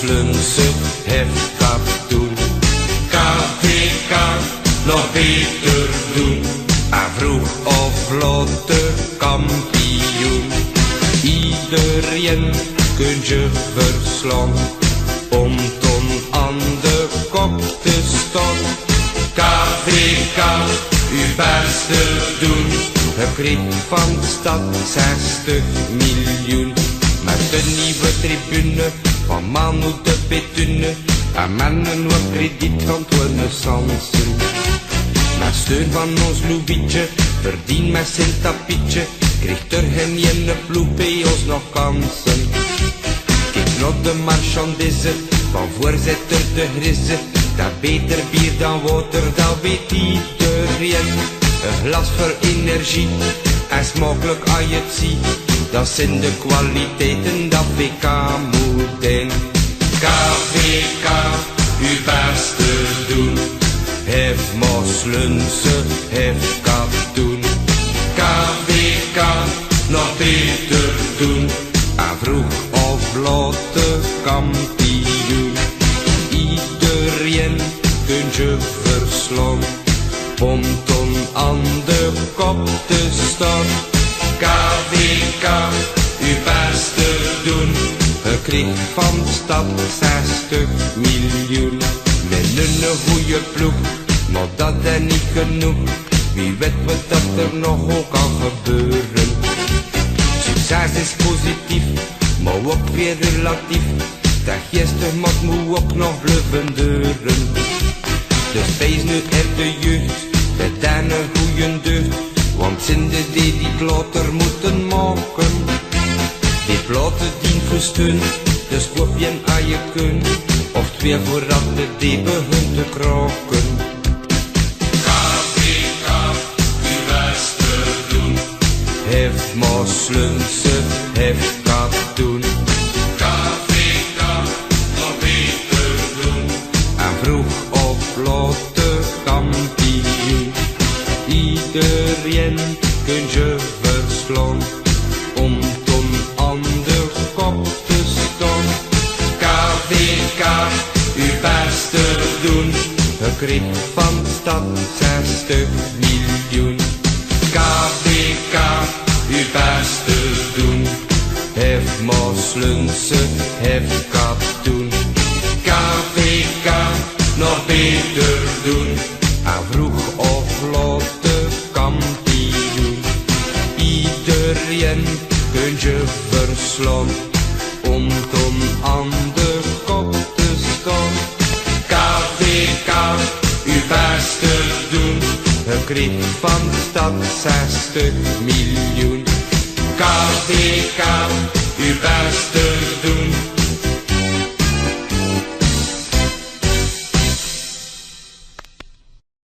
Lunsen heeft katoen. KVK, nog beter doen. En vroeg of later kampioen. Iedereen kunt je verslaan, om ton aan de kop te staan. KVK, uw beste doen. Je kreeg van de stad 60 miljoen. Met een nieuwe tribune van Manu de Bethune. En met een nieuw krediet van Renaissance. Met steun van ons Louietje, verdien met zijn tapietje. Kreeg er geen ene ploeg bij ons nog kansen. Kijk naar de marchandise, van voorzitter de Grise. Dat beter bier dan water, dat weet iedereen. Een glas voor energie, en smakelijk als je het ziet. Dat zijn de kwaliteiten dat VK moet zijn. KVK, uw beste doen. Heeft Maaslunse, heeft katoen. KVK, nog beter doen. En vroeg of later kampioen. Iedereen kunt je verslaan, om ton aan de kop te staan. KVK, uw beste doen. Je kreeg van de stad 60 miljoen. Met een goeie ploeg, maar dat is niet genoeg. Wie weet wat dat er nog ook kan gebeuren. Succes is positief, maar ook weer relatief. Dat geestig moet ook nog blijven duren. Dus wees nu er de jeugd, met een goeie deugd. Want zinden die platen moeten maken. Die platen dient voor steun, dus koop je een aan je kun. Of twee voordat de die begint te kraken. KVK, uw beste doen. Heeft Maaslunse, heeft katoen. KVK, nog beter doen. En vroeg of later kampioen. Iedereen kunt je verslaan, om ton aan de kop te staan. KVK, uw beste doen. Je kreeg van de stad 60 miljoen. KVK, uw beste doen. Heeft Maaslunse, heeft katoen. KVK, nog beter doen. En vroeg of later kampioen. Iedereen kunt je verslaan, om ton aan de kop te staan. KVK, uw beste doen. Je kreeg van de stad 60 miljoen. KVK, uw beste doen.